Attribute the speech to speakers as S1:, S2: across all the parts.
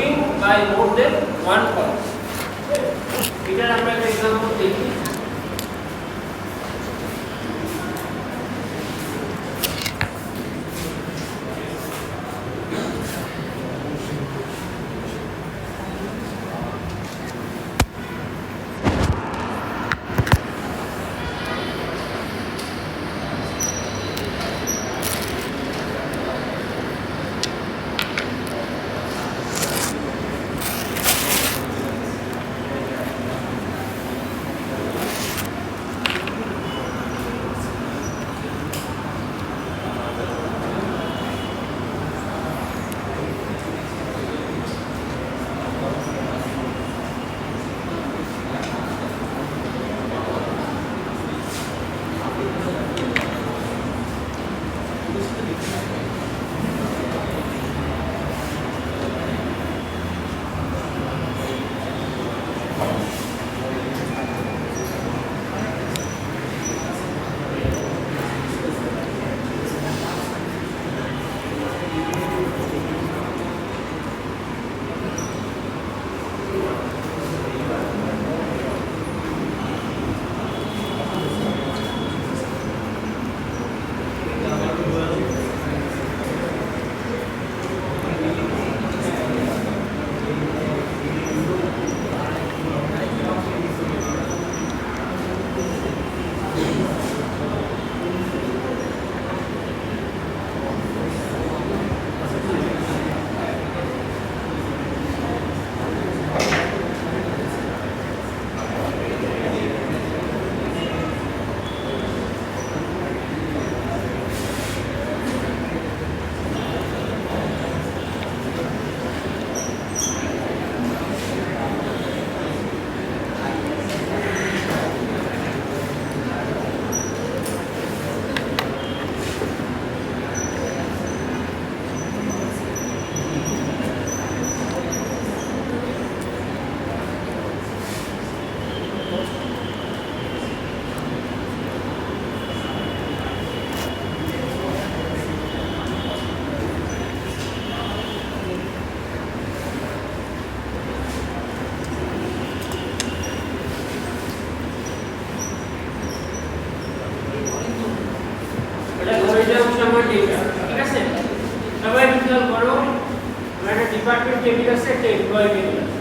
S1: Grouping by more than one column. এটার আমরা একটা এক্সাম্পল দেখি। ঠিক আছে, সবাই খেয়াল করো, একটা ডিপার্টমেন্ট টেবিল আছে, একটা এমপ্লয়ি টেবিল আছে।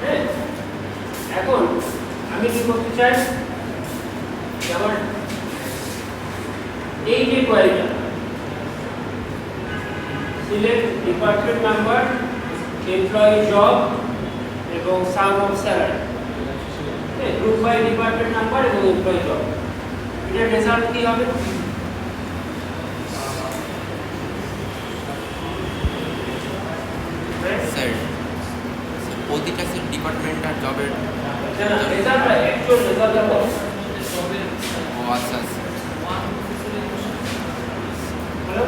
S1: হ্যাঁ, এখন আমি কি করতে চাই, আমার এই যে কোয়ারিটা select department number, employee job এবং sum of salary, group by department number এবং এমপ্লয়ি জব। এটার রেজাল্ট কি হবে?
S2: স্যার প্রতিটা স্যার ডিপার্টমেন্ট আর জবের
S1: রেজাল্ট অ্যাকচুয়াল রেজাল্ট হবে।
S2: ও আচ্ছা আচ্ছা
S1: hello,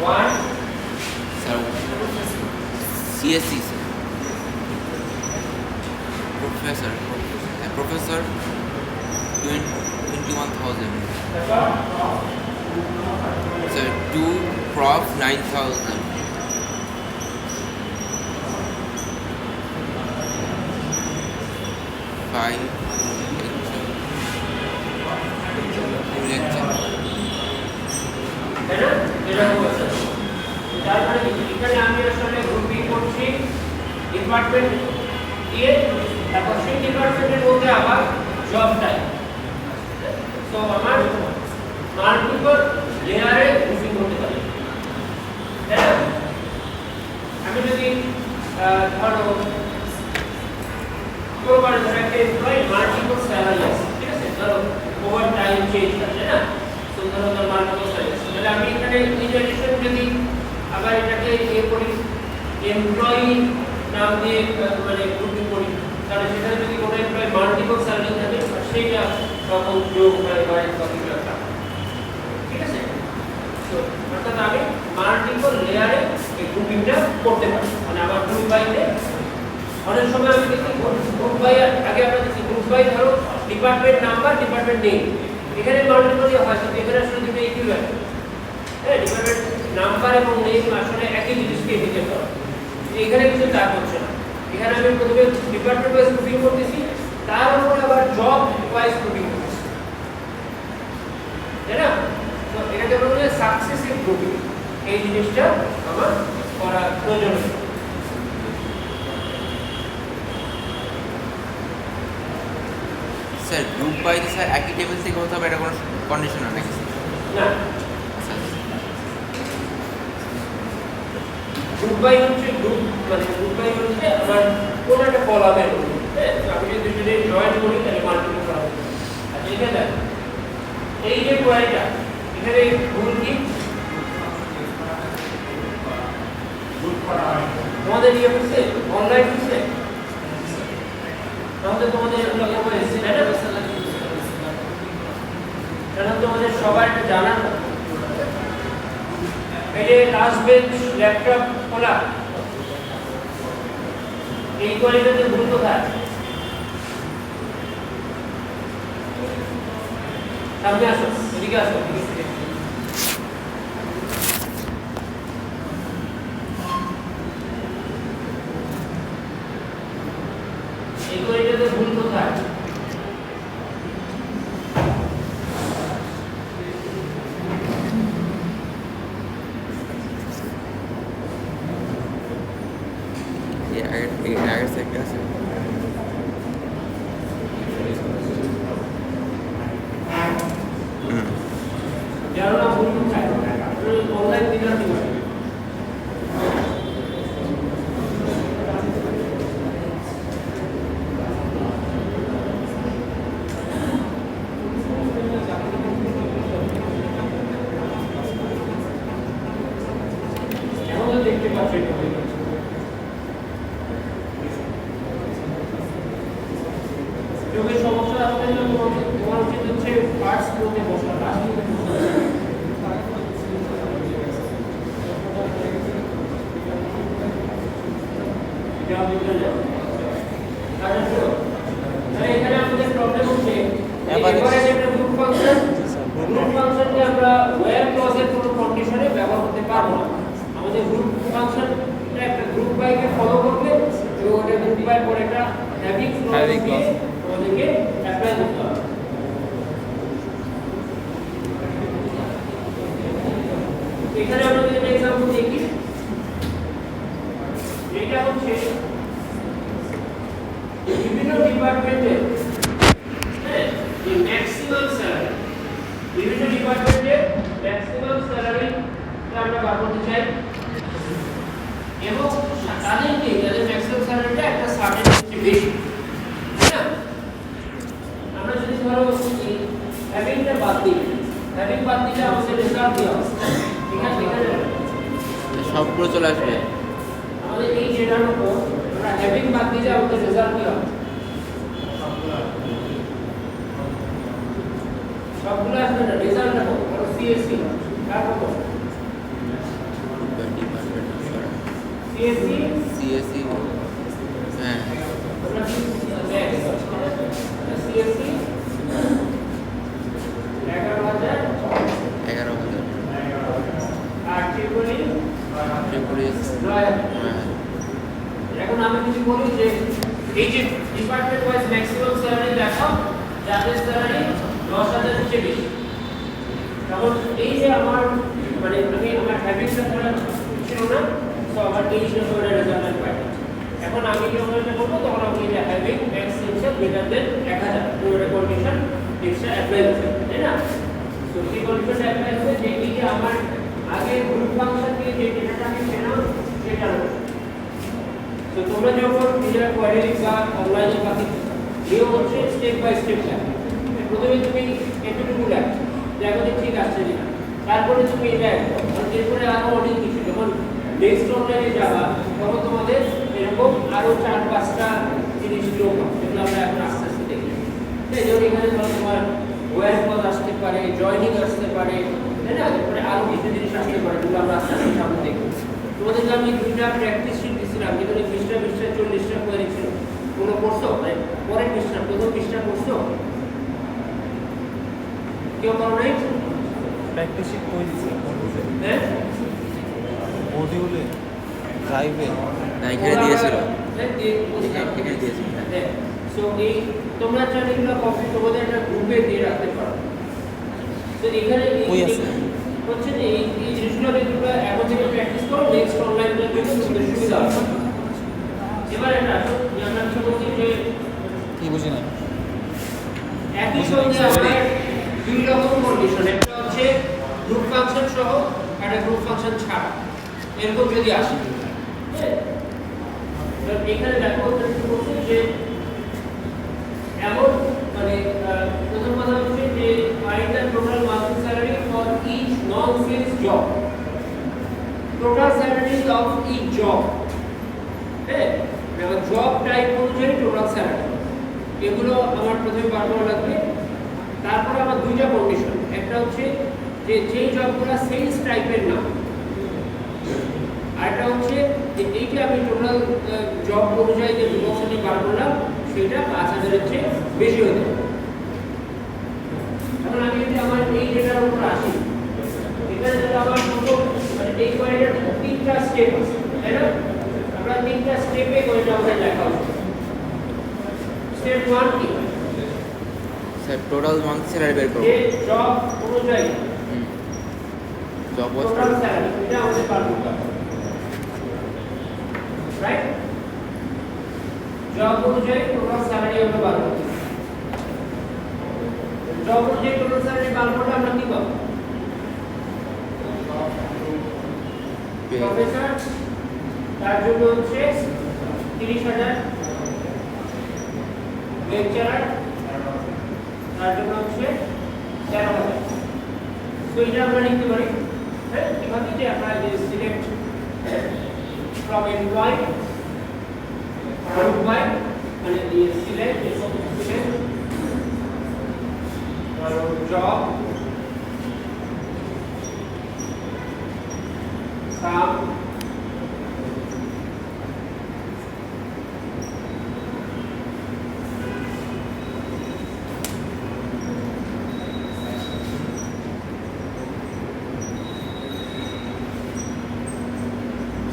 S1: one
S2: sir CSC sir professor 21,000 sir 2 prof 9,000 5 lecture
S1: এখানে আমি আসলে গ্রুপিং করছি ডিপার্টমেন্ট দিয়ে, তারপর সেই ডিপার্টমেন্টের মধ্যে আবার জব টাইপ। তো আমার মাল্টিপল লেয়ারে গ্রুপিং করতে পারি। আমি যদি ধরো প্রোভাইড ধরে একটা এমপ্লয়ি মাল্টিপল স্যালারি আছে, ঠিক আছে, ধরো ওভার টাইম চেঞ্জ আছে না, তো ধরো তার মাল্টিপল স্যালারি আছে, তাহলে আমি এখানে ইনজেকশন যদি আবার এটাকে করি এমপ্লয়ি নাম দিয়ে মানে গ্রুপিং করি, তাহলে সেখানে যদি কোনো এমপ্লয়ি মাল্টিপল স্যালারি থাকে সেইটা তখন যোগ হয় বা একটা, ঠিক আছে। তো অর্থাৎ আমি মাল্টিপল লেয়ারে এই গ্রুপিংটা করতে পারি, মানে আমার গ্রুপ বাইতে অনেক সময় আমি দেখি গ্রুপ বাই, আগে আমরা দেখি গ্রুপ বাই ধরো ডিপার্টমেন্ট নাম্বার ডিপার্টমেন্ট নেম, এখানে মাল্টিপল হয় কিন্তু এখানে আসলে দুটো ইকুইভ্যালেন্ট। হ্যাঁ, ডিপার্টমেন্ট নাম্বার এবং নেম আসলে একই জিনিসকে ইন্ডিকেট করে। এখানে কিন্তু তা হচ্ছে না। এখানে আমি প্রথমে ডিপার্টমেন্ট ওয়াইজ গ্রুপিং করতেছি, তার উপরে আবার জব ওয়াইজ গ্রুপিং করতেছি, তাই না? তো এটাকে বলা হয় সাকসেসিভ গ্রুপিং। এই জিনিসটা আমার করা প্রয়োজন।
S2: স্যার গ্রুপ ওয়াইজ স্যার একই টেবিল থেকে হতে হবে, এটা কোনো কন্ডিশন নাকি
S1: না, গ্রুপ বাই হচ্ছে গ্রুপ, মানে গ্রুপ বাই হচ্ছে আমার কোন একটা কলামের মধ্যে, হ্যাঁ, আমি যদি দুটোকে জয়েন করি তাহলে মাল্টিপল কলাম। আচ্ছা, এখানে এই যে কোয়ারিটা, এখানে ভুল কি তোমাদের ইয়ে হচ্ছে অনলাইন হচ্ছে, তাহলে তোমাদের লগে হয়েছে, তাই না? কারণ তোমাদের সবার জানার কথা। এই যে লাস্ট বেঞ্চ ল্যাপটপ খোলা, এই কোয়ালিটিতে ভুল কোথায়? সামনে আসো, এদিকে আসো। এই কোয়ালিটিতে ভুল কোথায়?
S2: আগের সাইডটা আছে।
S1: যারা ভুল কোথায়? অনলাইন দিনা দিবা। এখন দেখতে পাচ্ছি যোগের সমস্যা আসলে তোমার উচিত হচ্ছে পার্টস গুলোতে বসা, লাস্টে বসা। এখানে আমাদের প্রবলেম হচ্ছে এবারে যে গ্রুপ ফাংশনকে আমরা ওয়্যার ক্লজের কোনো কন্ডিশনে ব্যবহার করতে পারবো না। আমাদের গ্রুপ ফাংশন একটা গ্রুপ বাইকে ফলো করবে এবং ওটা গ্রুপ বাই পরে একটা হ্যাভিং ক্লজ দিয়ে আমাদেরকে অ্যাপ্লাই করতে হবে। এখানে আমরা যদি একটা एग्जांपल দেখি, এটা হচ্ছে বিভিন্ন ডিপার্টমেন্টে, হ্যাঁ, যে ম্যাক্সিমাম স্যালারি, বিভিন্ন ডিপার্টমেন্টে ম্যাক্সিমাম স্যালারি আমরা বার করতে চাই এবং তাদেরকে যাদের ম্যাক্সিমাম স্যালারিটা একটা সার্টেন বেশি, তাই না? আমরা যদি ধরো হ্যাভিংটা বাদ দিই, হ্যাভিং বাদ দিলে আমাদের রেজাল্ট দেওয়া হবে, ঠিক আছে? এখানে
S2: সবগুলো চলে আসবে।
S1: আমাদের এই জেনার উপর আমরা হ্যাভিং বাদ দিলে আমাদের রেজাল্ট কি হবে? সবগুলো আসবে না, রেজাল্টটা কত? ধরো সিএসসি কার কত? সিএসসি
S2: সিএসসি, হ্যাঁ
S1: আমরা সিএসসি 11,000 আর ট্রিপলি 9,000। এখন আমি যদি বলি যে এই যে ডিপার্টমেন্ট ওয়াইজ ম্যাক্সিমাম স্যালারি দেখাও, যাদের স্যালারি 10,000 এর চেয়ে বেশি, তখন এই যে আমার মানে আমি আমার হ্যাবিটটা ধরা ছিল না, তো আমার এই হিসাবে রেজাল্ট পাই। এখন আমি যখন এটা করবো তখন আমি এটা হ্যাভিং ম্যাক্স ইনসার গ্রেটার দেন 1,000 পুরো কন্ডিশন এক্সট্রা অ্যাপ্লাই করতে, তাই না? তো এই কন্ডিশন অ্যাপ্লাই হবে যে এই যে আমার আগে গ্রুপ ফাংশন দিয়ে যে ডেটাটা আমি পেলাম সেটা হবে। তো তোমরা যখন নিজেরা কোয়ারি বা অনলাইনে পাখি এই হচ্ছে স্টেপ বাই স্টেপ লেখা। প্রথমে তুমি এটুকু লেখো, দেখো যে ঠিক আসছে কিনা, তারপরে তুমি এটা আর এরপরে আরো অনেক কিছু, যখন নেক্সট অনলাইনে যাবা তখন তোমাদের এরকম আরো 4-5টা জিনিস যোগ হবে, যেগুলো আমরা এখন আস্তে আস্তে দেখি। তাই যেমন এখানে ধরো তোমার ওয়্যার ক্লজ আসতে পারে, জয়েনিং আসতে পারে, তাই না? এরপরে আরো কিছু জিনিস আসতে পারে, যেগুলো আমরা আস্তে আস্তে সামনে দেখব। তোমাদেরকে আমি 2টা প্র্যাকটিস শিট দিয়েছিলাম, যেখানে 20টা 40টা কোয়ারি ছিল। কোনো পড়ছো? মানে পরের পৃষ্ঠা, প্রথম পৃষ্ঠা পড়ছো? কেউ করো নাই?
S3: প্র্যাকটিস শিট কই দিছি? মডিউলে ড্রাইভে
S2: না এখানে দিয়েছিল
S1: এখানে
S2: দিয়েছিল
S1: হ্যাঁ সো এই তোমরা চাইলে এগুলো কপি তোমাদের একটা গ্রুপে দিয়ে রাখতে পারো তো এখানে
S3: কই আছে?
S1: হচ্ছে যে এই জিনিসগুলো তোমরা এখন থেকে প্র্যাকটিস করো নেক্সট অনলাইনের জন্য তোমাদের সুবিধা হবে এবার এটা আসো যে আমরা কি বলছি যে
S3: কি বুঝি না
S1: একই সঙ্গে আমরা দুই রকম কন্ডিশন একটা হচ্ছে গ্রুপ ফাংশন সহ একটা গ্রুপ ফাংশন ছাড়া এরকম যদি আসে হ্যাঁ এবার এখানে দেখো কি বলছে যে এমন মানে প্রথম কথা হচ্ছে যে find the total monthly salary for each non sales job total salaries of each job হ্যাঁ এবার জব টাইপ অনুযায়ী টোটাল স্যালারি এগুলো আমার প্রথমে বার করা লাগবে তারপরে আমার দুইটা কন্ডিশন একটা হচ্ছে যে যেই জবগুলো সেলস টাইপের না আরেকটা হচ্ছে যে এইটা আমি টোটাল জব অনুযায়ী যে বিভক্সনে বার করলাম সেটা 5000 এর চেয়ে বেশি হতে হবে এখন আমি যদি আমার এই ডেটার উপর আসি এখানে যদি আমার পুরো মানে এই কোয়েরিটার তিনটা স্টেপ আছে তাই না আমরা তিনটা স্টেপে কোয়েরিটা আমাদের লেখা হবে স্টেপ 1 কি
S2: স্যার টোটাল মান্থ স্যালারি বের করব
S1: যে জব অনুযায়ী
S2: জব
S1: টোটাল স্যালারি এটা আমাদের বার করতে হবে রাইট জব অনুযায়ী টোটাল স্যালারি আমরা বার করতে হবে জব অনুযায়ী টোটাল স্যালারি বার করলে আমরা কি পাবো প্রফেসর তার জন্য হচ্ছে 30000 লেকচারার তার জন্য হচ্ছে 13000 তো এটা আমরা লিখতে পারি হ্যাঁ কিভাবে যে আমরা যে সিলেক্ট from employee মানে দিয়ে select select job sum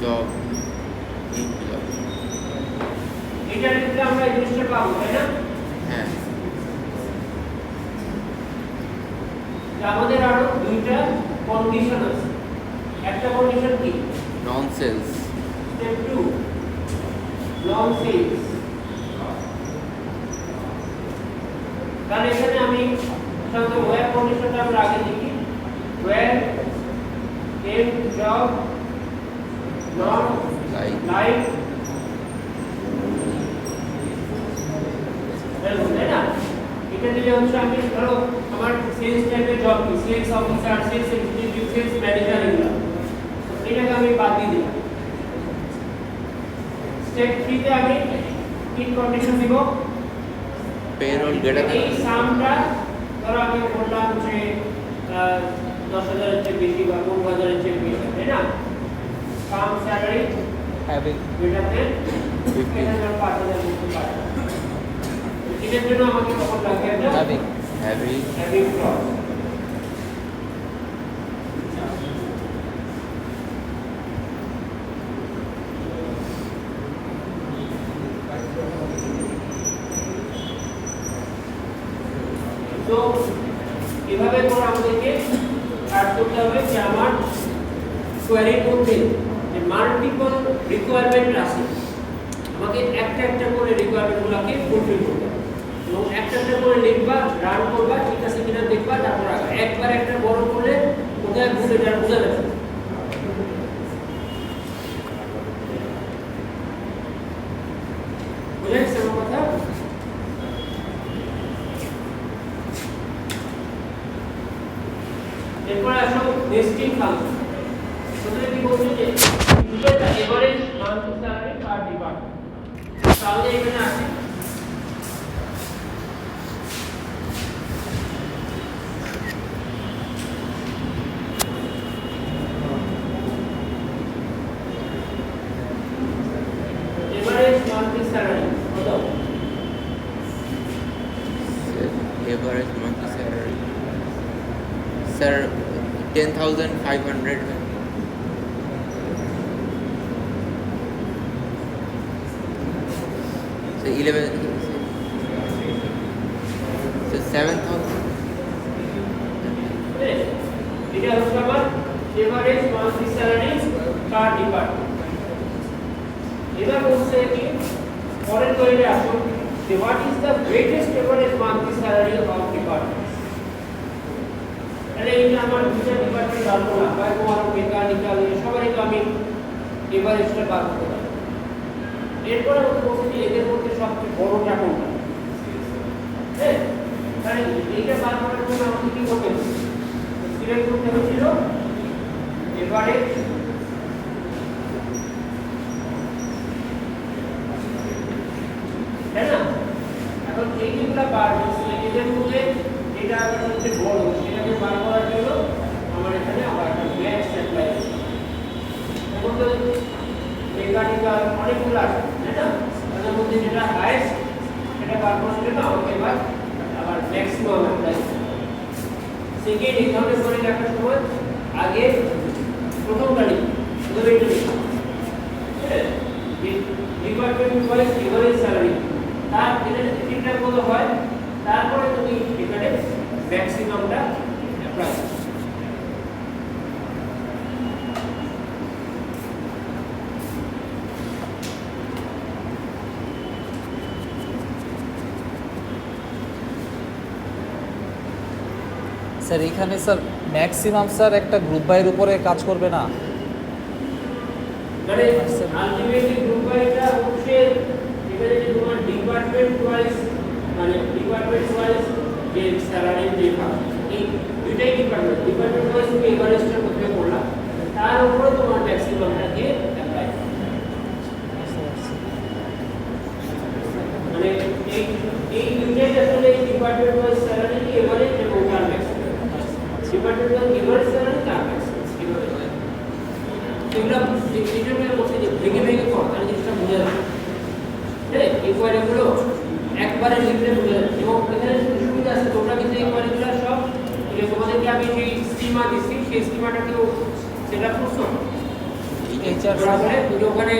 S2: job
S1: এটার ক্ষেত্রে আমরা এই জিনিসটা পাবো তাই না
S2: হ্যাঁ
S1: আমাদের আরো দুইটা কন্ডিশন আছে একটা কন্ডিশন কি
S2: non sales
S1: step 2 non sales তাহলে এখানে আমি সাধারণত ওয়্যার কন্ডিশনটা আমরা আগে দেখি where M job not like তাই না এটা দিলে হচ্ছে আমি ধরো আমার সেলস টাইপের জব কি sales officer sales executive sales manager এগুলো এটাকে আমি বাদ দিয়ে দিলাম স্টেপ 3 তে আমি কি কন্ডিশন দিব
S2: পেরোল গ্রেটার
S1: এই সামটা ধরো আমি বললাম যে 10000 এর চেয়ে বেশি বা 15000 এর চেয়ে বেশি তাই না সাম স্যালারি
S3: হ্যাভিং
S1: গ্রেটার দেন 5000 মতো পাই এটার জন্য আমাকে কখন লাগবে একটা
S3: হ্যাভিং
S2: হ্যাভি
S1: ক্লজ তো এভাবে করে আমাদেরকে কাজ করতে হবে যে আমার কোয়েরির মধ্যে যে মাল্টিপল রিকোয়ারমেন্ট আছে আমাকে একটা একটা করে রিকোয়ারমেন্টগুলোকে ফুলফিল করতে হবে এবং একটা একটা করে লিখবা রান করবা ঠিক আছে কিনা দেখবা তারপর একবার একটা বড় করলে কোথায় ভুল এটা বোঝা যাবে বুঝা গেছে আমার কথা এরপর আসো নেস্টিং ফাংশন প্রথমে কি বলছে যে equal the average monthly salary per department তাহলে এখানে আছে এভারেজ মান্থলি স্যালারি কত
S2: এভারেজ মান্থলি স্যালারি স্যার 10,500 है So 11, so 7,000.
S1: এটা হচ্ছে আমার এভারেজ মান্থলি স্যালারি পার ডিপার্টমেন্ট। এবার বলছে কি পরের লাইনে আসুন যে what is the greatest average monthly salary of department. তাহলে এইটা আমার দুটো ডিপার্টমেন্ট জানবো না, বা কোনো মেকানিক্যাল সবারই তো আমি এভারেজটা বার করতে পারি। এরপরে আমাকে বলছে যে এদের মধ্যে সবচেয়ে বড়টা কোনটা। হ্যাঁ, তাহলে এইটা বার করার জন্য আমাকে কি করতে হবে? সিলেক্ট করতে হয়েছিল এভারেজ তাই না? এখন এই যেগুলো বার হচ্ছে এদের মধ্যে এটা হচ্ছে বড়, সেটাকে বার করার জন্য আমার এখানে আবার একটা ম্যাক্স অ্যাপ্লাই করতে হবে। এখন তো মেকানিক্যাল অনেকগুলো আছে তাই না? তার মধ্যে যেটা হাইয়েস্ট সেটা বার করার জন্য আমাকে এবার আবার ম্যাক্সিমাম অ্যাপ্লাই করতে হবে। সেকেন্ড এই ধরনের করে রাখার সময় আগে প্রথম তারিখ প্রথমে ডিপার্টমেন্ট ওয়াইজ এভারেজ স্যালারি তার এটা ঠিকঠাক মতো হয়, তারপরে তুমি এখানে ম্যাক্সিমামটা অ্যাপ্লাই করো।
S3: স্যার এখানে স্যার ম্যাক্সিমাম স্যার একটা গ্রুপ বাইয়ের উপরে কাজ করবে না?
S1: মানে আলটিমেটলি গ্রুপ বাইটা হচ্ছে এখানে যে তোমার ডিপার্টমেন্ট ওয়াইজ মানে ডিপার্টমেন্ট ওয়াইজ যে স্যালারি যে ভাগ এই দুইটাই ডিপার্টমেন্ট ওয়াইজ তুমি এভারেজটা করতে করলা, তার উপরে তোমার ম্যাক্সিমামটাকে অ্যাপ্লাই মানে এই দুইটাই আসলে ডিপার্টমেন্ট ওয়াইজ স্যালারি এভারেজ এবং তার maximum department wise average salary তার ম্যাক্সিমাম এগুলো ডিটেলটা বলছে যে ভেঙে ভেঙে কর তাহলে জিনিসটা বোঝা যাবে। হ্যাঁ, এই কোয়ারিগুলো একবারে লিখলে বোঝা যাবে এবং এখানে সুবিধা আছে তোমরা কিন্তু এই কোয়ারিগুলো সব যে তোমাদেরকে আমি যে স্কিমা দিচ্ছি সেই স্কিমাটাকেও সেটা করছো
S3: এইচআর
S1: তারপরে ওখানে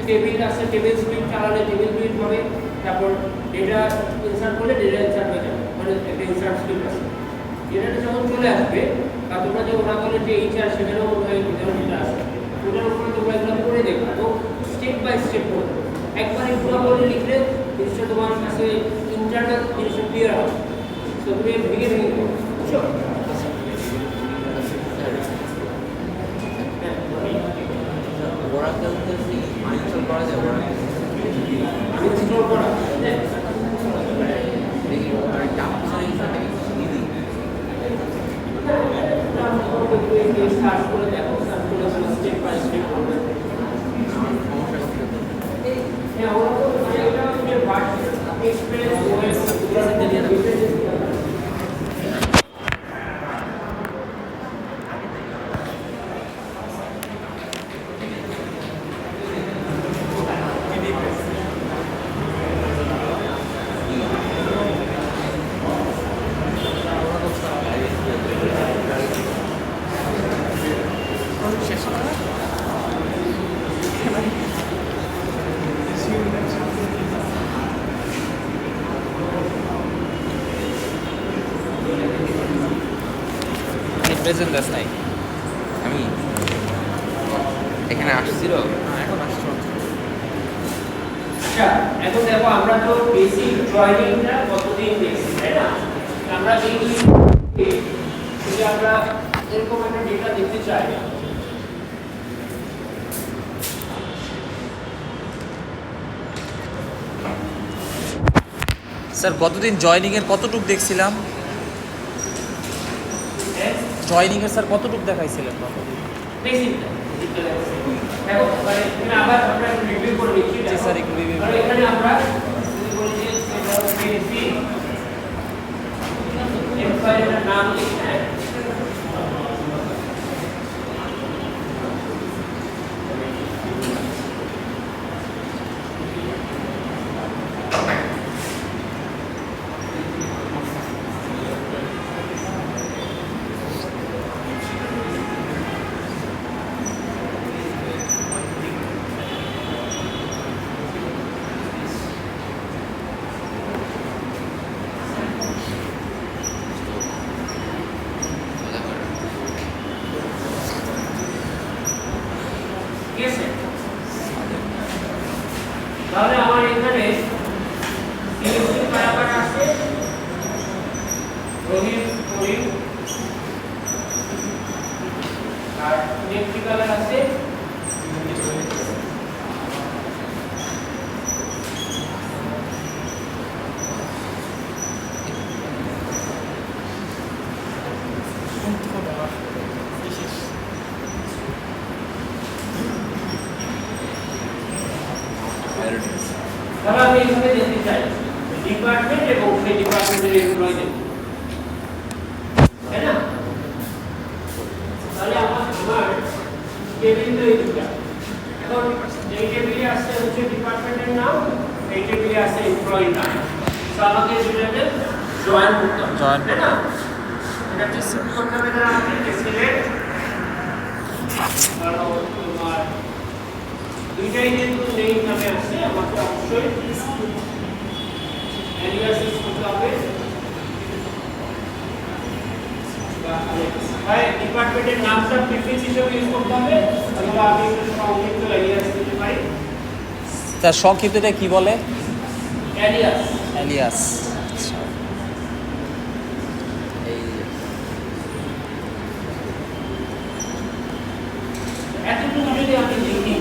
S1: টেবিল আছে, টেবিল স্ক্রিপ্ট চালালে টেবিল প্রিন্ট হবে, তারপর ডেটা ইনসার্ট করলে ডেটা ইনসার্ট হয়ে যাবে, মানে একটা ইনসার্ট স্ক্রিপ্ট আছে ডেটাটা যখন চলে আসবে বা তোমরা যে ওরা বলে যে এইচআর সেখানেও ডেটা আসবে ওটার উপরে তোমরা এগুলো করে দেখবা তো স্টেপ বাই স্টেপ করবে। একবারে পুরো বলে লিখলে জিনিসটা তোমার কাছে ইন্টারনাল জিনিসটা ক্লিয়ার হবে, তো তুমি ভেঙে ভেঙে করো, বুঝছো?
S2: ওরাকেল তো আনইনস্টল করা যায়,
S1: আমি ইনস্টল করা
S2: দেখি আর ডাউনলোড হিসাবে ইজি
S1: সার্চ করে দেখো, সার্চ করে স্টেপ বাই স্টেপ করবে। হ্যাঁ, ওরা তো মানে এটা হচ্ছে ভার্চুয়াল এক্সপেরিয়েন্স ওয়েস
S3: প্রেজেন্ট দেশ নাই।
S2: আমি এখানে আসছিল
S3: এখন আসছো।
S1: আচ্ছা, এখন দেখো আমরা তো বেসিক জয়েনিংটা কতদিন দেখছি তাই না? আমরা এই যদি আমরা এরকম একটা ডেটা দেখতে চাই
S3: স্যার কতদিন জয়েনিংয়ের কতটুক দেখছিলাম? জয়েনিংয়ের স্যার কতটুক দেখাইছিলেন কতদিন?
S1: বেসিকটা দেখো মানে এখানে আবার আমরা রিভিউ করে নিচ্ছি।
S3: জি স্যার, একটু রিভিউ
S1: আর এখানে আমরা যদি বলি যে বেসিক এমপ্লয়ারের নাম লিখি, হ্যাঁ ঠিক আছে? তাহলে আমার এখানে সিএসসি কারা আছে, রোহিত করিম, আর ইলেকট্রিক্যাল আছে তাহলে আমি এখানে দেখতে চাই ডিপার্টমেন্ট এবং সেই ডিপার্টমেন্টের এমপ্লয়ীদের, তাই না? তাহলে আমার টেবিল তো এই দুটো। এখন এই টেবিলে আছে হচ্ছে ডিপার্টমেন্টের নাম, এই টেবিলে আছে এমপ্লয়ির নাম। তো আমাকে দুটোকে জয়েন করতে হবে, তাই না? এটা কি করতে হবে না? আমাকে সিলেক্ট আর তোমার দুইটাই যেহেতু নেম নামে আছে, আমাকে অবশ্যই এলিয়াস ইউজ করতে হবে। ভাই ডিপার্টমেন্টের নামটা প্রিফিক্স হিসেবে ইউজ করতে হবে, অথবা আমি সংক্ষিপ্ত এলিয়াস দিতে পারি।
S3: তার সংক্ষিপ্তটা কি বলে?
S1: এলিয়াস।
S3: এলিয়াস। আচ্ছা, এই
S1: এতটুকু যদি আমি লিখি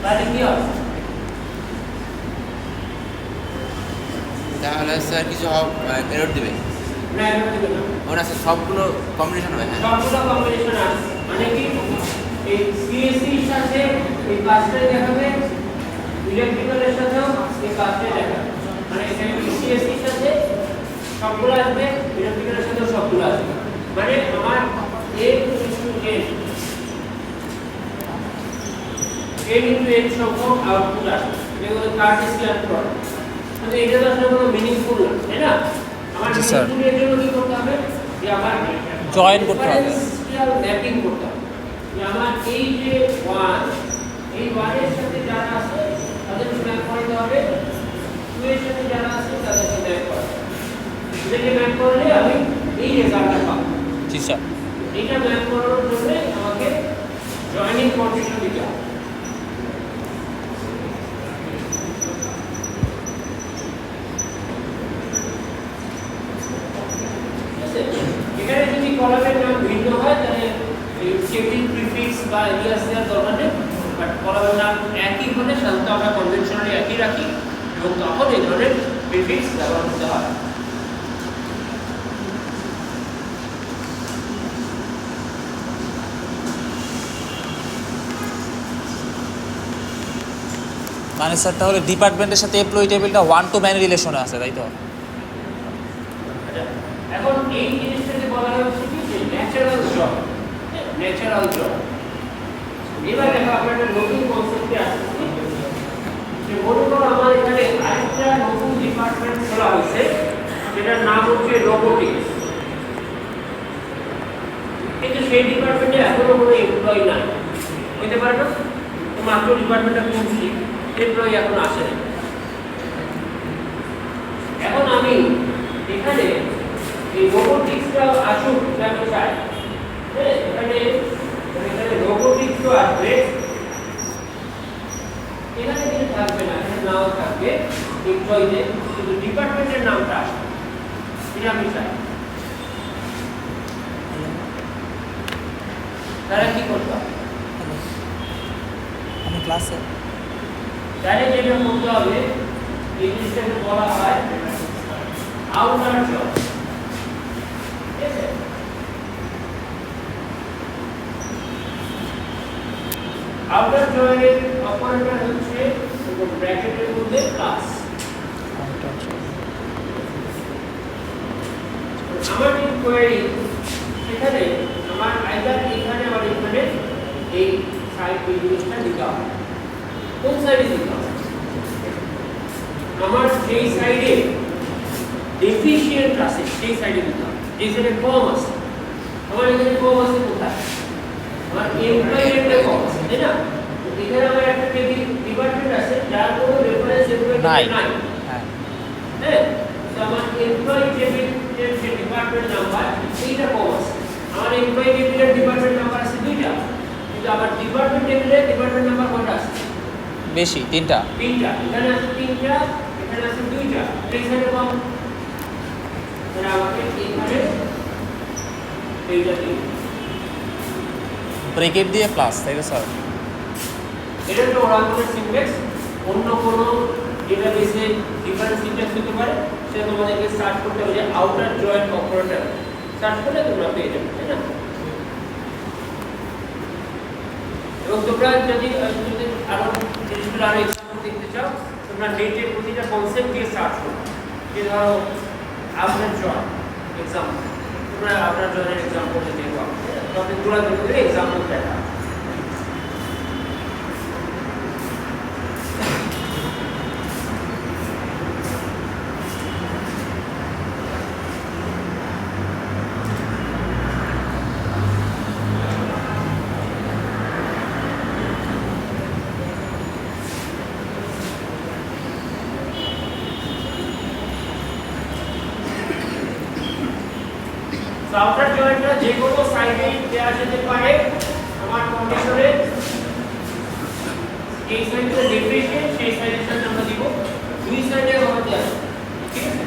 S1: তাহলে কি হবে?
S2: তাহলে স্যার কিছু এরর দিবে
S1: না, এরকম দিবে না।
S2: ওরা স্যার সবগুলো কম্বিনেশন হবে। হ্যাঁ,
S1: সবগুলো কম্বিনেশন আছে, মানে কি এই সিএসসি এর সাথে এই কাজটা দেখাবে, ইলেকট্রিক্যালের সাথেও এই কাজটা দেখাবে, মানে এখানে সিএসসি এর সাথে সবগুলো আসবে, ইলেকট্রিক্যালের সাথেও সবগুলো আসবে, মানে আমার a টু n n সংখ্যক আউটপুট আসবে। এগুলো কার্টেসিয়ান প্রোডাক্ট, মানে এটা তো আসলে কোনো মিনিংফুল না, তাই না? আমার
S3: জি, স্যার।
S1: মিনিংফুল এর জন্য কি করতে হবে? যে আমার
S3: জয়েন করতে হবে,
S1: ডিফারেন্সিয়াল ম্যাপিং করতে হবে। যে আমার এই যে 1, এই 1 এর সাথে যারা আছে তাদের ম্যাপ করতে হবে, 2 এর সাথে যারা আছে তাদের ম্যাপ করতে হবে। এটাকে ম্যাপ করলে আমি এই রেজাল্টটা পাবো।
S3: জি স্যার।
S1: এইটা ম্যাপ করার জন্য আমাকে জয়েনিং কন্ডিশন দিতে হবে। এখানে যদি কলামের নাম ভিন্ন হয় তাহলে এই টেবিল প্রিফিক্স বা এলিয়াস দেওয়ার দরকার নেই, বাট কলামের নাম একই হলে সাধারণত আমরা কনভেনশনালি একই রাখি এবং তখন এই ধরনের প্রিফিক্স ব্যবহার করতে হয়।
S3: মানে স্যার তাহলে ডিপার্টমেন্টের সাথে এমপ্লয়ি টেবিলটা 1 টু ম্যান রিলেশনে আছে, তাই তো?
S1: এখন এই জিনিসটাকে বলা হচ্ছে কি যে ন্যাচারাল জব, ন্যাচারাল জব। এবার দেখো আমরা একটা নতুন কনসেপ্টে আসছি, যে মনে করো আমার এখানে আরেকটা নতুন ডিপার্টমেন্ট খোলা হয়েছে, যেটার নাম হচ্ছে রোবোটিক্স। কিন্তু সেই ডিপার্টমেন্টে এখনো কোনো এমপ্লয়ি নাই, হইতে পারে না? তো মাত্র ডিপার্টমেন্টটা খুলছি, এমপ্লয়ি এখন আসে না। এখন আমি এখানে এই রোবোটিক্সটা আসুক আমি চাই, হ্যাঁ, এখানে রোবোটিক্সও আসবে, এখানে কিছু থাকবে না, এখানে নাও থাকবে এমপ্লয়িতে, কিন্তু ডিপার্টমেন্টের নামটা আসবে, এটা আমি চাই। তারা কি করতে হবে?
S3: আমি ক্লাসে
S1: তাহলে যেটা করতে হবে, এই জিনিসটাকে বলা হয় আউটার জব। ঠিক আছে? আউটার জয়ের অপারেটর হচ্ছে ব্র্যাকেটের মধ্যে প্লাস। আমার যে কোয়েরি সেখানে আমার আইদার এখানে আর এখানে এই সাইড জিনিসটা দিতে হবে। কোন সাইডে দিতে হবে? আমার যেই সাইডে ডেফিশিয়েন্ট আছে সেই সাইডে দিতে হবে, যেই সাইডে কম আছে। আমার এখানে কম আছে কোথায়? আমার এমপ্লয়িটা কম আছে, তাই না? এখানে আমার একটা ডিপার্টমেন্ট আছে যার কোনো রেফারেন্স এমপ্লয়ি নাই।
S3: হ্যাঁ,
S1: হ্যাঁ, তো আমার এমপ্লয়ি টেবিল যে ডিপার্টমেন্ট নাম্বার এইটা কম আছে। আমার এমপ্লয়ি টেবিলের ডিপার্টমেন্ট নাম্বার আছে 2টা, কিন্তু কিন্তু আবার ডিপার্টমেন্ট টেবিলে ডিপার্টমেন্ট নাম্বার কয়টা আছে?
S3: বেশি, 3টা।
S1: এখানে আছে 3টা, এখানে আছে 2টা, এই সাইডে কম। তাহলে আমাকে এখানে এইটা দিই।
S3: ব্রেকেট দিয়ে প্লাস, তাই তো স্যার?
S1: এটা হলো ওরাকলের সিনট্যাক্স। অন্য কোনো ডেটাবেসে ডিফারেন্ট সিনট্যাক্স হতে পারে, সেটা তোমাদেরকে সার্চ করতে হবে যে আউটার জয়েন্ট অপারেটর। সার্চ করলে তোমরা পেয়ে যাবে, তাই না? এবং তোমরা যদি আরো জিনিসগুলো আরো এক্সাম্পল দেখতে চাও, তোমরা নেটে প্রতিটা কনসেপ্ট দিয়ে সার্চ করো। যে ধরো আউটার জয়েন্ট এক্সাম্পল, তোমরা আউটার জয়েন্টের এক্সাম্পল দিয়ে পাও, তবে তোমরা দেখবে এক্সাম্পল দেখা। আউটার জয়েন্টটা যে কোনো সাইডে দেওয়া যেতে পারে। আমার কন্ডিশনে এই সাইডে রেফ্রিজারেটর, সেই সাইডের সাথে আমরা দিব দুই সাইডে আমাদের দেওয়া আছে, ঠিক আছে?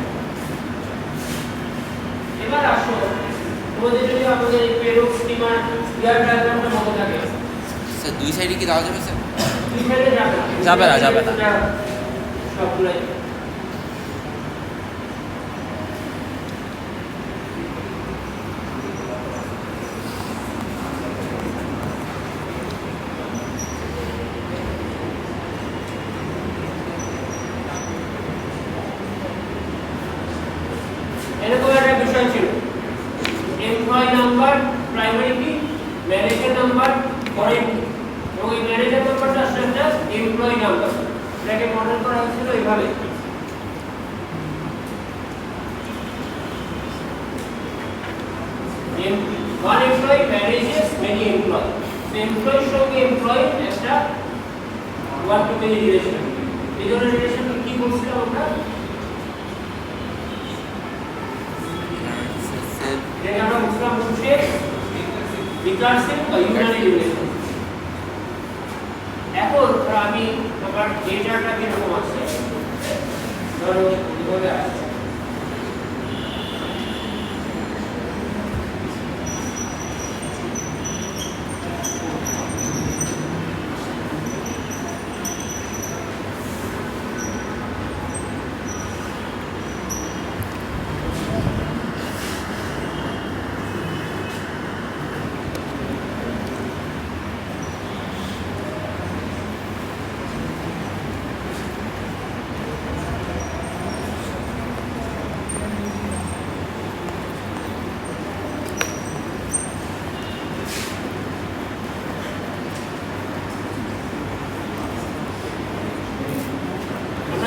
S1: এবার আসো, তোমাদের যদি আমাদের এই পেরোক স্টিমার এয়ার ডায়াগ্রামটা মনে থাকে,
S2: স্যার দুই সাইডে কি দেওয়া যাবে স্যার?
S1: দুই সাইডে যাবে না,
S3: যাবে না।
S1: সবগুলাই এরকম একটা বিষয় ছিল। এমপ্লয়ি নাম্বার প্রাইমারি কি, ম্যানেজার নাম্বার ফরেন কি, এবং এই ম্যানেজার নাম্বারটা আসলে একটা এমপ্লয়ি নাম্বার। এটাকে মডেল করা হয়েছিল এইভাবে। one employee manages many employees. So employee সঙ্গে এমপ্লয়ি একটা one to many রিলেশন। এই ধরনের রিলেশনকে কি বলছিলাম আমরা? যেটা আমরা বুঝলাম হচ্ছে রিকার্সিভ বা ইউনারি রিলেশন। এখন আমি আমার ডেটাটা কিরকম আছে, ধরো এভাবে আছে।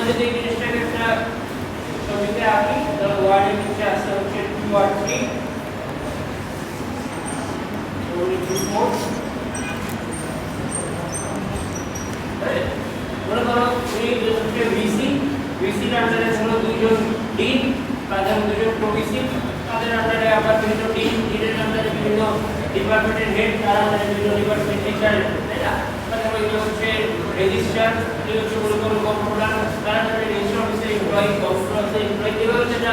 S1: যদি এই জিনিসটাকে একটা ছবিতে আঁকি, তাহলে ওয়ার্ডের নিচে আসতে হচ্ছে 2 আর 3, only 2 4। মনে করো এই হচ্ছে ভিসি, ভিসির আন্ডারে হলো দুইজন ডিন, তাদের দুজন প্রভিসি, তাদের আন্ডারে আবার বিভিন্ন ডিন, ডিনের আন্ডারে বিভিন্ন ডিপার্টমেন্টের হেড, তার আন্ডারে বিভিন্ন ডিপার্টমেন্ট টিচার, তাই না? তারপরে এটা হচ্ছে রেজিস্ট্রার, এই হচ্ছে মনে করো কম্পিউটার, তার আন্ডারে রেজিস্ট্রার অফিসের এমপ্লয়ি, কম্পিউটার অফিসের এমপ্লয়ি, এভাবে যেটা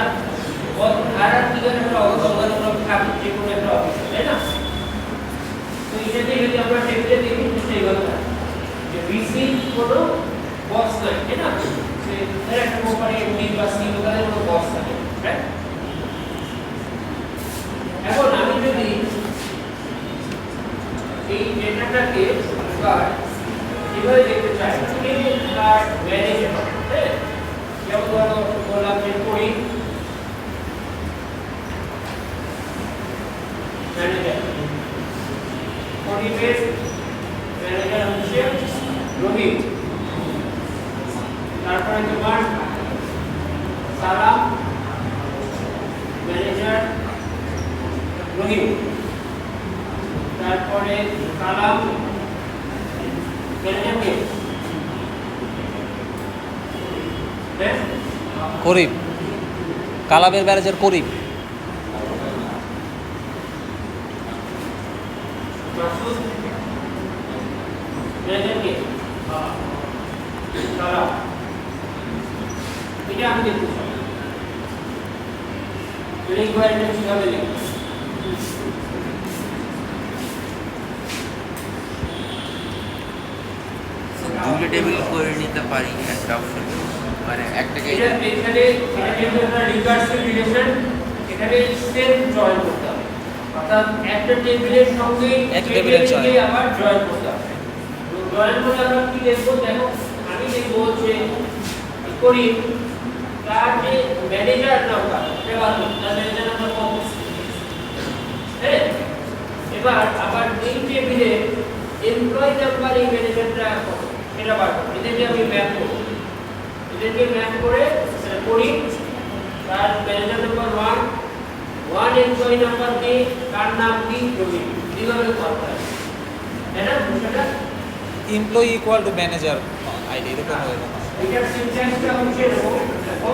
S1: হায়ারার্কিক্যাল একটা অর্গানিজম থাকে যে কোনো একটা অফিসে, তাই না? তো এটাকে যদি আমরা টেবিলে দেখি সেই কথা যে ভিসি কোনো বস নাই, তাই না? সে একটা কোম্পানি এমডি বা সিইও তাদের কোনো বস থাকে, রাইট? এখন আমি যদি এই ডেটাটাকে এভাবে দেখতে চাই, এই কার্ড ম্যানেজার, হ্যাঁ, যেমন ধরো বললাম যে করি ম্যানেজার, পরিবেশ ম্যানেজার হচ্ছে রোহিত, তারপরে তোমার সালাম ম্যানেজার রহিম, তারপরে কালাম ম্যানেজার কে
S3: করিম, কালামের ম্যানেজার করিম।
S1: মাসুদ ম্যানেজারকে তারা এটা আমি দেখতে চাই রিকোয়ারমেন্ট কিভাবে লিখব
S2: দুটো টেবিল করে নিতে পারি একটা অপশন, মানে একটাকে
S1: এটা এখানে যেহেতু আমরা রিকার্সিভ রিলেশন এখানে সেলফ জয়েন করতে হবে, অর্থাৎ একটা টেবিলের সঙ্গে
S3: একটা টেবিলের
S1: টেবিলকে আবার জয়েন করতে হবে। জয়েন করে আমরা কি দেখবো, দেখো আমি দেখবো যে কি করি তার যে ম্যানেজার নাম্বার সেটা বার করতে, তার ম্যানেজার নাম্বার কত, হ্যাঁ এবার আবার এই টেবিলে এমপ্লয়ি নাম্বার এই ম্যানেজারটা কত সেটা বার করতে, এদেরকে আমি ম্যাপ করব, এদেরকে ম্যাপ করে সেটা করি তার ম্যানেজার নাম্বার 1 এমপ্লয়ি নাম্বার কি তার নাম কি জমি এইভাবে করতে হয়, তাই না? সেটা
S3: employee equal to manager ID এরকম হয়ে যাবে।
S1: এটার সিনট্যাক্সটা হচ্ছে এরকম, দেখো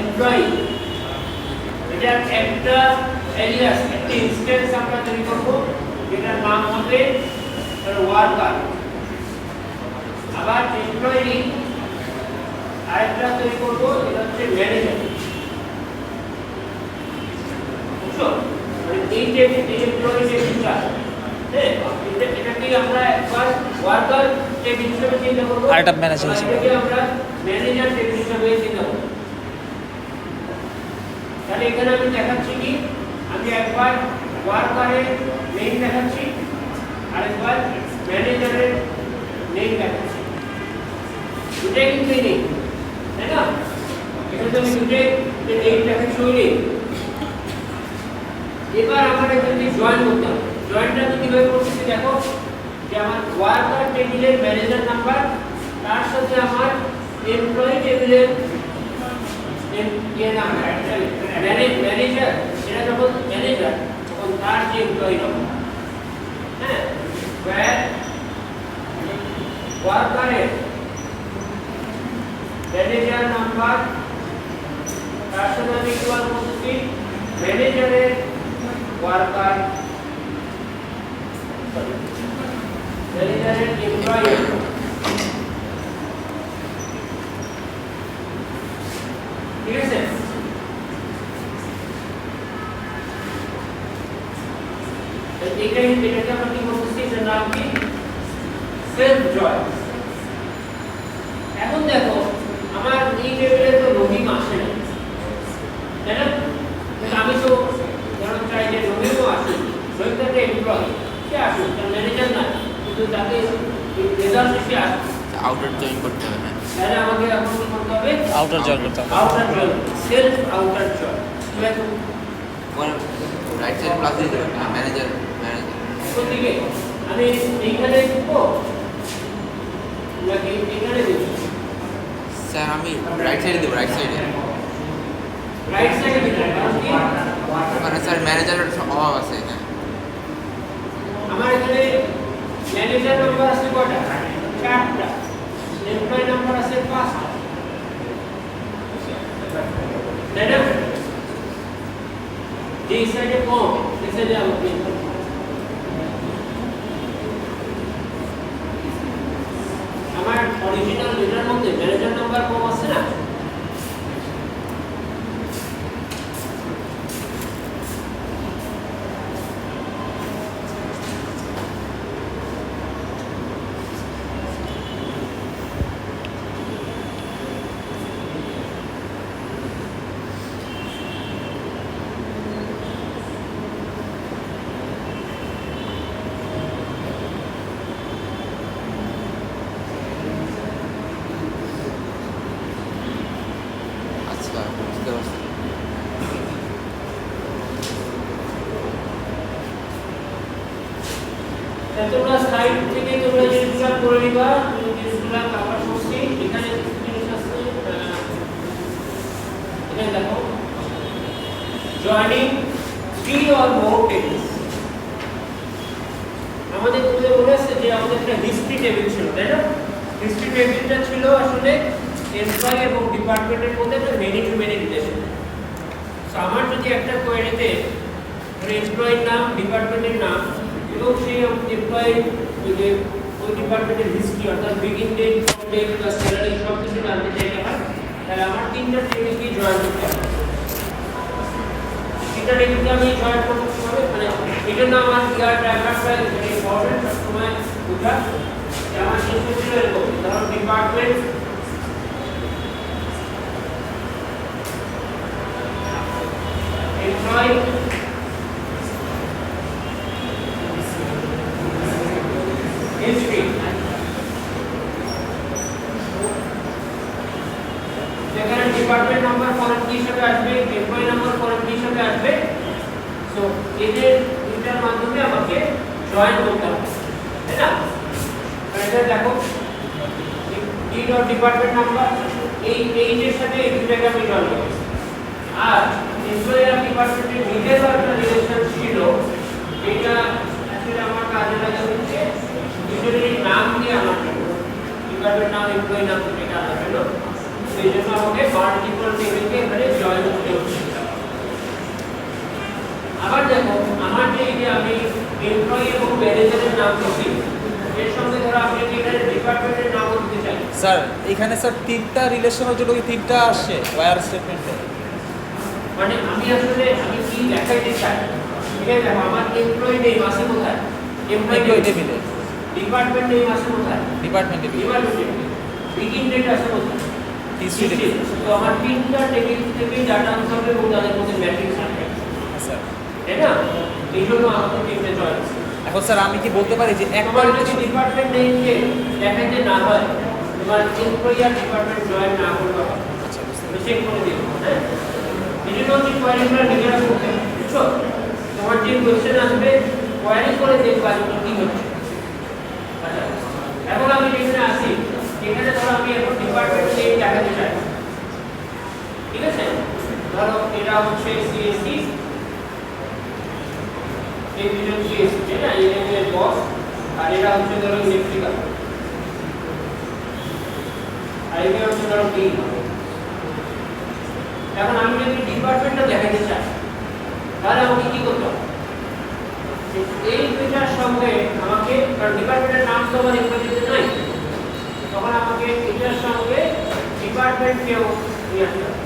S1: এমপ্লয়ি এটা একটা এলিয়াস একটা ইনস্ট্যান্স আমরা তৈরি করব যেটার নাম হবে ওয়ার্কার, আবার এমপ্লয়ি আরেকটা তৈরি করব এটা হচ্ছে ম্যানেজার, বুঝছো? মানে এই যে এমপ্লয়ি টেবিলটা হ্যাঁ এটাকে আমরা একবার ওয়ার্কার টেবিল হিসেবে চিন্তা করব,
S3: আর এটা ম্যানেজার হিসেবে
S1: এটাকে আমরা ম্যানেজার টেবিল হিসেবে চিন্তা করব। তাহলে এখানে আমি দেখাচ্ছি কি আমি একবার ওয়ার্কারের নেম দেখাচ্ছি আরেকবার ম্যানেজারের নেম দেখাচ্ছি, দুটাই কিন্তু নেই তাই না? এখানে তো আমি দুটাই নেম দেখাচ্ছি নেই। এবার আমার এখানে জয়েন করতে হবে, জয়েনটা আমি কিভাবে করতেছি দেখো যে আমার ওয়ার্কার টেবিলের ম্যানেজার নাম্বার তার সাথে আমার এমপ্লয়ি টেবিলের ম্যানেজার সেটা যখন ম্যানেজার তখন তার যে এমপ্লয়ি নম্বর হ্যাঁ ওয়ার্কারের ম্যানেজার নাম্বার তার সাথে আমি ইকুয়াল করতেছি ম্যানেজারের ওয়ার্কার ম্যানেজারের এমপ্লয়ি, ঠিক আছে? এটাকে আমরা কি বলতেছি এটার নাম কি সেলফ জয়েন। এখন দেখো আমার এই টেবিলে তো রহিম আসে না তাই না? আমি তো ধরো চাই যে রহিমও আসে, রহিম তো একটা এমপ্লয়ি সে আসুক, তার ম্যানেজার না, কিন্তু তাকে রেজাল্ট সে আসে
S2: আউটার জয়েন করতে হবে। হ্যাঁ,
S1: তাহলে আমাকে এখন কি করতে হবে?
S3: আউটার জয়েন করতে হবে।
S1: Outer join, self outer join.
S2: Right side plus দিয়ে দেবেন ম্যানেজার
S1: কোনদিকে আমি এইখানে দিব নাকি এখানে দিব?
S2: স্যার আমি রাইট সাইডে দেবো, রাইট সাইডে।
S1: রাইট সাইডে দিব, কারণ কি
S2: মানে স্যার ম্যানেজারের অভাব আছে এখানে।
S1: আমার এখানে ম্যানেজার নাম্বার আছে কয়টা? 4টা, এমপ্লয়ি নাম্বার আছে 5টা, তাই না? যে সাইডে কম সেই সাইডে আমি প্রিন্ট করব। আমার অরিজিনাল ডেটার মধ্যে ম্যানেজার নাম্বার কম আছে না?
S2: আচ্ছা, বুঝতে পারছি।
S1: তোমরা সাইড থেকে তোমরা জিনিসগুলো করে নিবা, জিনিসগুলো কভার করছি। এখানে কিছু জিনিস আছে, এখানে দেখো জয়েনিং 3 or more tables। আমাদের তোমাদের মনে আছে যে আমাদের একটা হিস্ট্রি টেবিল ছিল তাই না? হিস্ট্রি টেবিলটা ছিল আসলে এমপ্লয়ি এবং ডিপার্টমেন্টের মধ্যে একটা many two many relation. So আমার যদি একটা কোয়েরিতে এমপ্লয়ির নাম, ডিপার্টমেন্টের নাম এবং সেই এমপ্লয়ি যে ওই ডিপার্টমেন্টের হিস্ট্রি অর্থাৎ বিগিন ডেট, ফ্রম ডেট বা স্যালারি সব কিছু জানতে চাইলে হয়, তাহলে আমার তিনটা টেবিলকে জয়েন করতে হবে। তিনটা টেবিলকে আমি জয়েন করতে হবে, মানে এটার নাম আমার ইয়ার ডায়াগ্রাম বা ইম্পর্টেন্ট সবসময় বুঝা যে আমার শেষ হচ্ছিল এরকম, ধরো ডিপার্টমেন্ট এমপ্লয়ি হিস্ট্রি, যেখানে ডিপার্টমেন্ট নাম্বার ফরেন কি হিসেবে আসবে, এমপ্লয়ি নাম্বার ফরেন কি হিসেবে আসবে। সো এদের দুইটার মাধ্যমে আমাকে জয়েন করতে হবে, তাই না? এটা দেখো ডি ডট ডিপার্টমেন্ট নাম্বার এই এইটার সাথে এই দুইটাকে আমি জয়েন করব। আর এমপ্লয়ি আর ডিপার্টমেন্টের মিডল একটা রিলেশন ছিল, এটা আসলে আমার কাজে লাগে হচ্ছে দুজনের নাম দিয়ে আমার ডিপার্টমেন্ট নাম, এমপ্লয়ি নাম এটা আলাদা হলো। সেই জন্য আমাকে মাল্টিপল টেবিলকে এখানে জয়েন করতে হচ্ছে। আবার দেখো আমার যে আমি এমপ্লয়ি এবং ম্যানেজারের নাম দিচ্ছি, এর সঙ্গে ধরো আপনি এখানে ডিপার্টমেন্টের নাম দিতে চাই।
S3: স্যার এখানে স্যার তিনটা রিলেশনের জন্য কি তিনটা আসে ওয়্যার স্টেটমেন্টে?
S1: মানে আমি আসলে আমি কি দেখাইতে চাই, ঠিক আছে? দেখো আমার এমপ্লয়ি নেম আছে কোথায়?
S3: এমপ্লয়ি টেবিলে,
S1: ডিপার্টমেন্ট নেম আছে কোথায়?
S3: ডিপার্টমেন্ট টেবিল,
S1: বিগিন ডেট আছে কোথায়?
S3: History table.
S1: তো আমার তিনটা টেবিল থেকে ডাটা আনতে হবে এবং তাদের মধ্যে ম্যাট্রিক্স আনতে হবে,
S3: স্যার
S1: তাই না? এই জন্য আমাকে তিনটে চয়েস।
S3: এখন স্যার আমি কি বলতে পারি যে একবার
S1: একবার যদি ডিপার্টমেন্ট নেমকে দেখাইতে না হয়, তোমার এমপ্লয়ি আর ডিপার্টমেন্ট জয়েন না করলে হবে, চেক করে দিও, হ্যাঁ? এই জন্য যে কোয়ারিগুলো নিজেরা করতে হবে, বুঝছো? তোমার যে কোয়েশ্চেন আসবে কোয়ারি করে দেখবা যে কি হচ্ছে। আচ্ছা, এখন আমি যেখানে আসি, এখানে ধরো আমি এখন ডিপার্টমেন্ট নেম দেখাতে চাই, ঠিক আছে? ধরো এটা হচ্ছে সিএসসি, এই দুজন সিএসসি, তাই না? এর বস, আর এটা হচ্ছে ধরো ইলেকট্রিক্যাল, আর এটা হচ্ছে ধরো বি। এখন আমি যদি ডিপার্টমেন্টটা দেখাতে চাই, তাহলে আমাকে কি করতে হবে? এই দুইটার সঙ্গে আমাকে, কারণ ডিপার্টমেন্টের নাম তো আমার এমপ্লয়িতে নাই, তখন আমাকে এটার সঙ্গে ডিপার্টমেন্টকেও নিয়ে আসতে হবে,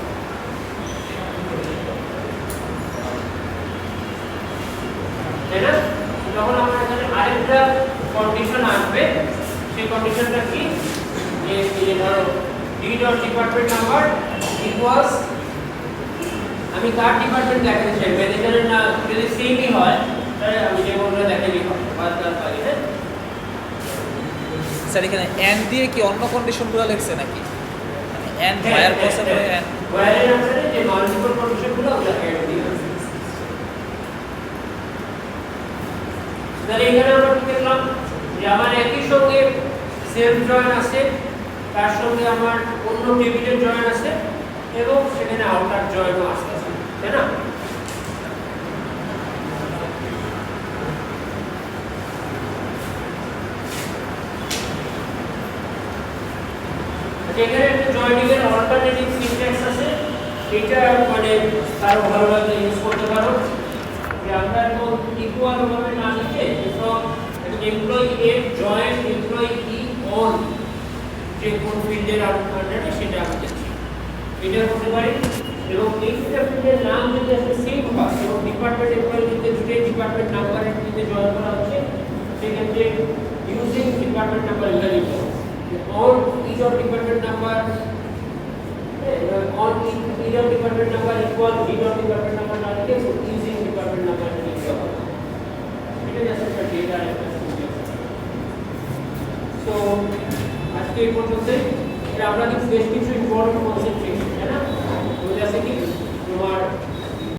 S1: তাই না? তখন আমার এখানে আরেকটা কন্ডিশন আসবে, সেই কন্ডিশনটা কি? যে ধরো D dot department number equals, আমি কার ডিপার্টমেন্ট দেখাতে চাই, ম্যানেজারের না যদি সেমই হয় তাহলে আমি যে কোনটা দেখালেই হবে, বাদ বাদ পারি, হ্যাঁ?
S3: স্যার এখানে এন্ড দিয়ে কি অন্য কন্ডিশনগুলো লিখছে নাকি? মানে এন্ড ওয়্যার ক্লজের পরে এন্ড
S1: ওয়্যারের আন্ডারে যে মাল্টিপল কন্ডিশনগুলো ওগুলো অ্যাড দিয়ে দিই। তাহলে এখানে আমরা কি দেখলাম যে আমার একই সঙ্গে সেলফ জয়েন আছে, তার সঙ্গে আমার অন্য টেবিলের জয়েন আছে এবং সেখানে আউটার জয়েনও আসছে, তাই না? এখানে একটা জয়েনিং এর অল্টারনেটিভ সিনট্যাক্স আছে, এটা মানে আরো ভালোভাবে ইউজ করতে পারো, যে আমরা এখন ইকুয়াল ভাবে না লিখে from employee A join employee E on যে কোন ফিল্ডের আন্ডারে সেটা আমি দিচ্ছি, এটা করতে পারি। এবং এই দুটো ফিল্ডের নাম যদি আসলে সেম হয় এবং ডিপার্টমেন্ট এমপ্লয়ি যদি দুটোই ডিপার্টমেন্ট নাম্বারের মধ্যে জয়েন করা হচ্ছে, সেক্ষেত্রে ইউজিং ডিপার্টমেন্ট নাম্বার এটা লিখতে হবে। On each of department number, on each of department number equal each of department number not equal, so using department number equal. It is just a data representation. So, আজকে এই পর্যন্তই। আমরা কিন্তু বেশ কিছু ইম্পর্টেন্ট কনসেপ্ট শিখছি, তাই না? তো जैसे कि তোমার